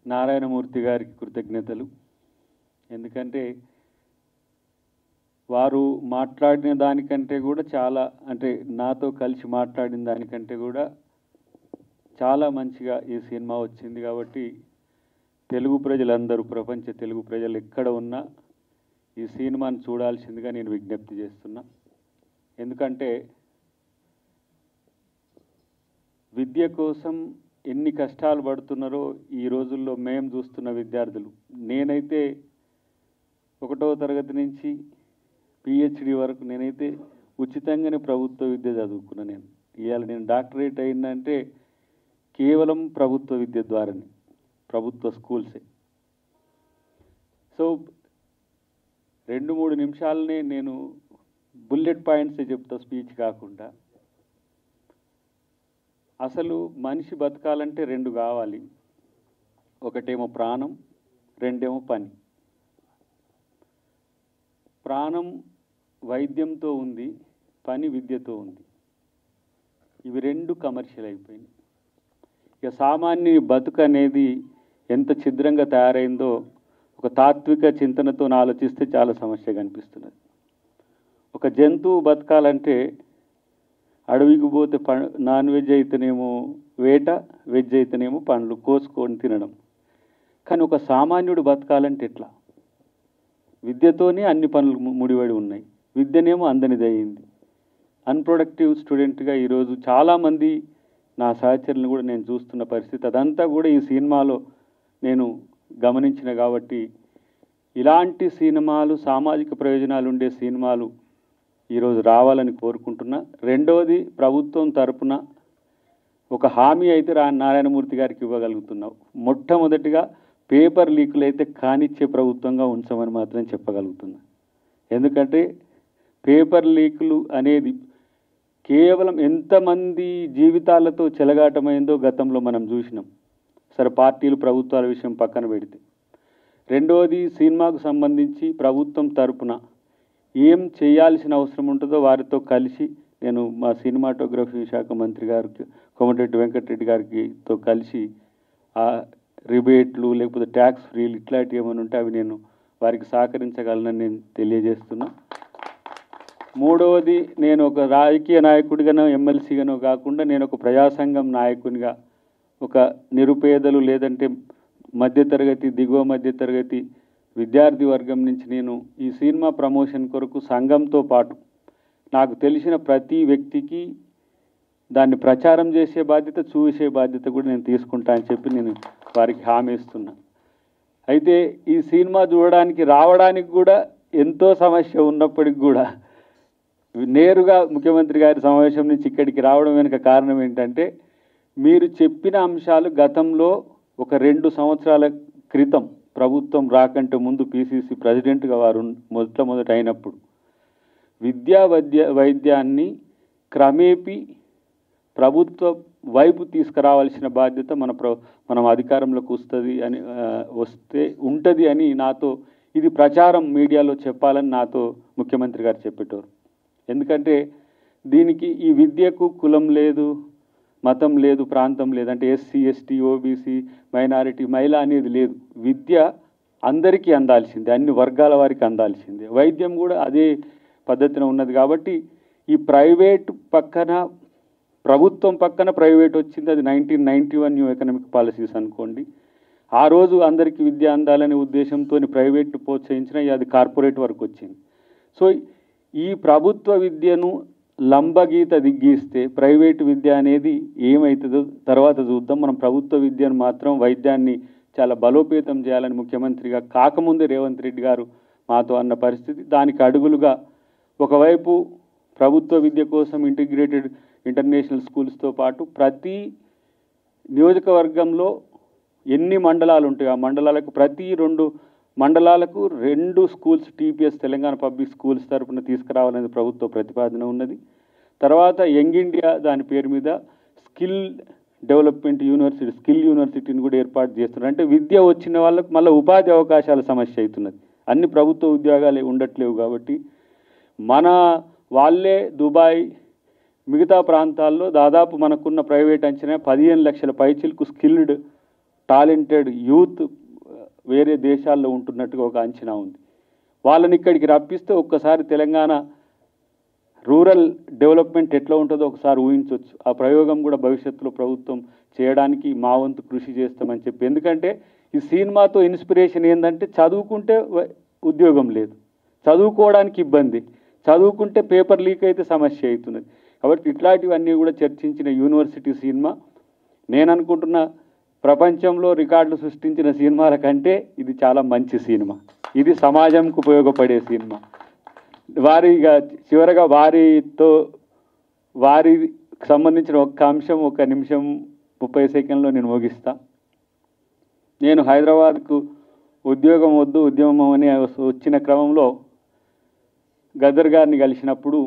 నారాయణమూర్తి గారికి కృతజ్ఞతలు. ఎందుకంటే వారు మాట్లాడిన దానికంటే కూడా చాలా, అంటే నాతో కలిసి మాట్లాడిన దానికంటే కూడా చాలా మంచిగా ఈ సినిమా వచ్చింది. కాబట్టి తెలుగు ప్రజలందరూ, ప్రపంచ తెలుగు ప్రజలు ఎక్కడ ఉన్నా ఈ సినిమాను చూడాల్సిందిగా నేను విజ్ఞప్తి చేస్తున్నా. ఎందుకంటే విద్య కోసం ఎన్ని కష్టాలు పడుతున్నారో ఈ రోజుల్లో మేము చూస్తున్న విద్యార్థులు. నేనైతే 1వ తరగతి నుంచి పిహెచ్డి వరకు నేనైతే ఉచితంగానే ప్రభుత్వ విద్య చదువుకున్నా. ఇవాళ నేను డాక్టరేట్ అయిందంటే కేవలం ప్రభుత్వ విద్య ద్వారానే, ప్రభుత్వ స్కూల్సే. సో 2-3 నిమిషాలనే నేను బుల్లెట్ పాయింట్సే చెప్తా, స్పీచ్ కాకుండా. అసలు మనిషి బతకాలంటే 2 కావాలి. ఒకటేమో ప్రాణం, రెండేమో పని. ప్రాణం వైద్యంతో ఉంది, పని విద్యతో ఉంది. ఇవి 2 కమర్షియల్ అయిపోయినాయి. ఇక సామాన్య బతుకు అనేది ఎంత ఛిద్రంగా తయారైందో ఒక తాత్విక చింతనతో ఆలోచిస్తే చాలా సమస్య కనిపిస్తున్నది. ఒక జంతువు బతకాలంటే అడవికి పోతే నాన్ వెజ్ అయితేనేమో వేట, వెజ్ అయితేనేమో పండ్లు కోసుకొని తినడం. కానీ ఒక సామాన్యుడు బతకాలంటే ఎట్లా? విద్యతోనే అన్ని పనులు ముడిపడి ఉన్నాయి. విద్యనేమో అందనిదయింది. అన్ప్రొడక్టివ్ స్టూడెంట్గా ఈరోజు చాలామంది నా సహచరులను కూడా నేను చూస్తున్న పరిస్థితి. అదంతా కూడా ఈ సినిమాలో నేను గమనించిన. కాబట్టి ఇలాంటి సినిమాలు, సామాజిక ప్రయోజనాలు ఉండే సినిమాలు ఈరోజు రావాలని కోరుకుంటున్నా. రెండవది, ప్రభుత్వం తరపున ఒక హామీ అయితే నారాయణమూర్తి గారికి ఇవ్వగలుగుతున్నావు. మొట్టమొదటిగా పేపర్ లీకులు అయితే కానిచ్చే ప్రభుత్వంగా ఉంచమని మాత్రం చెప్పగలుగుతున్నా. ఎందుకంటే పేపర్ లీకులు అనేది కేవలం ఎంతమంది జీవితాలతో చెలగాటమైందో గతంలో మనం చూసినాం. సరే, పార్టీలు ప్రభుత్వాల విషయం పక్కన పెడితే. రెండవది, సినిమాకు సంబంధించి ప్రభుత్వం తరపున ఏం చేయాల్సిన అవసరం ఉంటుందో వారితో కలిసి నేను మా సినిమాటోగ్రఫీ శాఖ మంత్రి గారికి, కోమటిరెడ్డి వెంకటరెడ్డి గారితో కలిసి ఆ రిబేట్లు లేకపోతే ట్యాక్స్ ఫ్రీలు ఇట్లాంటివి ఏమైనా ఉంటే అవి నేను వారికి సహకరించగలనని నేను తెలియజేస్తున్నా. మూడవది, నేను ఒక రాజకీయ నాయకుడిగానో ఎమ్మెల్సీగానో కాకుండా నేను ఒక ప్రజాసంఘం నాయకునిగా ఒక నిరుపేదలు లేదంటే మధ్యతరగతి, దిగువ మధ్యతరగతి విద్యార్థి వర్గం నుంచి నేను ఈ సినిమా ప్రమోషన్ కొరకు సంఘంతో పాటు నాకు తెలిసిన ప్రతి వ్యక్తికి దాన్ని ప్రచారం చేసే బాధ్యత, చూసే బాధ్యత కూడా నేను తీసుకుంటా అని చెప్పి నేను వారికి హామీ ఇస్తున్నా. అయితే ఈ సినిమా చూడడానికి రావడానికి కూడా ఎంతో సమస్య ఉన్నప్పటికి కూడా నేరుగా ముఖ్యమంత్రి గారి సమావేశం నుంచి ఇక్కడికి రావడం వెనుక కారణం ఏంటంటే, మీరు చెప్పిన అంశాలు గతంలో ఒక 2 సంవత్సరాల క్రితం ప్రభుత్వం రాకంటే ముందు పిసిసి ప్రెసిడెంట్గా వారు మొదట అయినప్పుడు వైద్యాన్ని క్రమేపీ ప్రభుత్వ వైపు తీసుకురావాల్సిన బాధ్యత మనం అధికారంలోకి ఉంటుంది అని నాతో ఇది ప్రచారం మీడియాలో చెప్పాలని నాతో ముఖ్యమంత్రి గారు చెప్పేటోరు. ఎందుకంటే దీనికి ఈ విద్యకు కులం లేదు, మతం లేదు, ప్రాంతం లేదు. అంటే ఎస్సీ, ఎస్టీ, ఓబీసీ, మైనారిటీ, మహిళ అనేది లేదు. విద్య అందరికీ అందాల్సిందే, అన్ని వర్గాల వారికి అందాల్సిందే. వైద్యం కూడా అదే పద్ధతిలో ఉన్నది. కాబట్టి ఈ ప్రైవేట్ పక్కన, ప్రభుత్వం పక్కన ప్రైవేట్ వచ్చింది. అది 1991 న్యూ ఎకనామిక్ పాలసీస్ అనుకోండి. ఆ రోజు అందరికీ విద్య అందాలనే ఉద్దేశంతో ప్రైవేట్ ప్రోత్సహించిన అది కార్పొరేట్ వరకు వచ్చింది. సో ఈ ప్రభుత్వ విద్యను లంబగీత దిగ్గీస్తే ప్రైవేటు విద్య అనేది ఏమవుతుందో తర్వాత చూద్దాం. మనం ప్రభుత్వ విద్యను మాత్రం, వైద్యాన్ని చాలా బలోపేతం చేయాలని ముఖ్యమంత్రిగా కాకముందే రేవంత్ రెడ్డి గారు మాతో అన్న పరిస్థితి. దానికి అడుగులుగా ఒకవైపు ప్రభుత్వ విద్య కోసం ఇంటిగ్రేటెడ్ ఇంటర్నేషనల్ స్కూల్స్తో పాటు ప్రతి నియోజకవర్గంలో ఎన్ని మండలాలు ఉంటాయో ఆ మండలాలకు ప్రతి 2 మండలాలకు 2 schools TPS Telangana public schools తరఫున తీసుకురావాలనేది ప్రభుత్వ ప్రతిపాదన ఉన్నది. తర్వాత యంగ్ ఇండియా దాని పేరు మీద స్కిల్ డెవలప్మెంట్ యూనివర్సిటీ, స్కిల్ యూనివర్సిటీని కూడా ఏర్పాటు చేస్తున్నారు. అంటే విద్య వచ్చిన వాళ్ళకు మళ్ళీ ఉపాధి అవకాశాల సమస్య అవుతున్నది. అన్ని ప్రభుత్వ ఉద్యోగాలు ఉండట్లేవు. కాబట్టి మన వాళ్ళే దుబాయ్, మిగతా ప్రాంతాల్లో దాదాపు మనకున్న ప్రైవేట్ అంచనా 15 లక్షల పైచిలకు స్కిల్డ్ టాలెంటెడ్ యూత్ వేరే దేశాల్లో ఉంటున్నట్టుగా ఒక అంచనా ఉంది. వాళ్ళని ఇక్కడికి రప్పిస్తే ఒక్కసారి తెలంగాణ రూరల్ డెవలప్మెంట్ ఎట్లా ఉంటుందో ఒకసారి ఊహించవచ్చు. ఆ ప్రయోగం కూడా భవిష్యత్తులో ప్రభుత్వం చేయడానికి మా వంతు కృషి చేస్తామని చెప్పి. ఎందుకంటే ఈ సినిమాతో ఇన్స్పిరేషన్ ఏంటంటే చదువుకుంటే ఉద్యోగం లేదు, చదువుకోవడానికి ఇబ్బంది, చదువుకుంటే పేపర్ లీక్ అయితే సమస్య అవుతున్నది. కాబట్టి ఇట్లాంటివన్నీ కూడా చర్చించిన యూనివర్సిటీ సినిమా నేను అనుకుంటున్న ప్రపంచంలో రికార్డులు సృష్టించిన సినిమాల కంటే ఇది చాలా మంచి సినిమా. ఇది సమాజంకు ఉపయోగపడే సినిమా. వారిగా చివరగా వారికి సంబంధించిన ఒక్క అంశం 1 నిమిషం 30 సెకండ్లో నేను ముగిస్తా. నేను హైదరాబాద్కు ఉద్యోగం వద్దు ఉద్యమం అని వచ్చిన క్రమంలో గద్దర్ గారిని కలిసినప్పుడు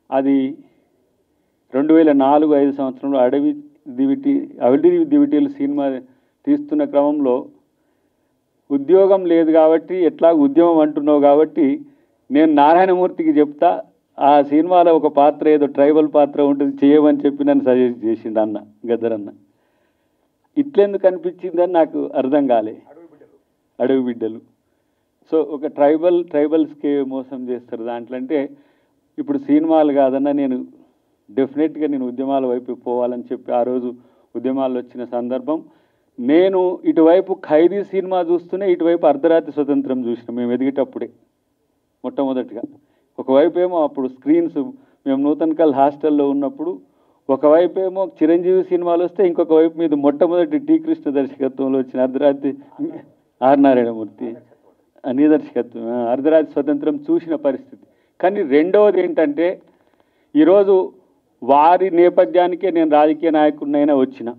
అది 2004-05 సంవత్సరంలో అడవి దివిటీలు సినిమా తీస్తున్న క్రమంలో ఉద్యోగం లేదు కాబట్టి ఎట్లా ఉద్యమం అంటున్నావు కాబట్టి నేను నారాయణమూర్తికి చెప్తా ఆ సినిమాలో ఒక పాత్ర ఏదో ట్రైబల్ పాత్ర ఉంటుంది చేయమని చెప్పి నన్ను సజెస్ట్ చేసిండు అన్న గద్దర్ అన్న. ఇట్లెందుకు అనిపించిందని నాకు అర్థం కాలే. అడవి బిడ్డలు సో ఒక ట్రైబల్స్కి మోసం చేస్తారు దాంట్లో. అంటే ఇప్పుడు సినిమాలు కాదన్నా నేను డెఫినెట్గా నేను ఉద్యమాల వైపు పోవాలని చెప్పి ఆ రోజు ఉద్యమాలు వచ్చిన సందర్భం. నేను ఇటువైపు ఖైదీ సినిమా చూస్తూనే ఇటువైపు అర్ధరాత్రి స్వతంత్రం చూసినాం మేము ఎదిగేటప్పుడే. మొట్టమొదటిగా ఒకవైపు ఏమో అప్పుడు స్క్రీన్స్ మేము నూతన్కల్ హాస్టల్లో ఉన్నప్పుడు ఒకవైపు ఏమో చిరంజీవి సినిమాలు వస్తే ఇంకొక వైపు మీద మొట్టమొదటి టి కృష్ణ దర్శకత్వంలో వచ్చిన అర్ధరాత్రి ఆర్ నారాయణమూర్తి నీ దర్శకత్వం అర్ధరాత్రి స్వతంత్రం చూసిన పరిస్థితి. కానీ రెండవది ఏంటంటే ఈరోజు వారి నేపథ్యానికే నేను రాజకీయ నాయకుడినైనా వచ్చిన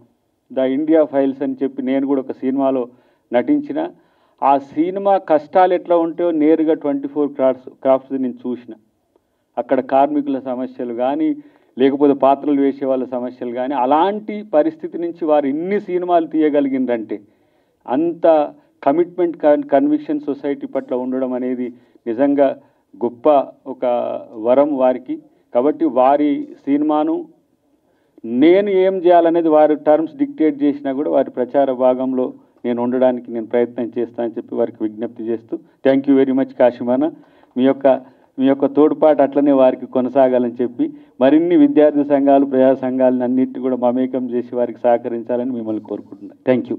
ద ఇండియా ఫైల్స్ అని చెప్పి నేను కూడా ఒక సినిమాలో నటించిన. ఆ సినిమా కష్టాలు ఎట్లా ఉంటాయో నేరుగా 24 క్రాఫ్ట్స్ నేను చూసిన. అక్కడ కార్మికుల సమస్యలు కానీ లేకపోతే పాత్రలు వేసే వాళ్ళ సమస్యలు కానీ అలాంటి పరిస్థితి నుంచి వారు ఇన్ని సినిమాలు తీయగలిగిందంటే అంత కమిట్మెంట్ కన్విక్షన్ సొసైటీ పట్ల ఉండడం అనేది నిజంగా గొప్ప ఒక వరం వారికి. కాబట్టి వారి సినిమాను నేను ఏం చేయాలనేది వారి టర్మ్స్ డిక్టేట్ చేసినా కూడా వారి ప్రచార భాగంలో నేను ఉండడానికి నేను ప్రయత్నం చేస్తానని చెప్పి వారికి విజ్ఞప్తి చేస్తూ థ్యాంక్ యూ వెరీ మచ్ కాశీమాన. మీ యొక్క తోడ్పాటు అట్లనే వారికి కొనసాగాలని చెప్పి మరిన్ని విద్యార్థి సంఘాలు ప్రజా సంఘాలను అన్నింటినీ కూడా మమేకం చేసి వారికి సహకరించాలని మిమ్మల్ని కోరుకుంటున్నాను. Thank you.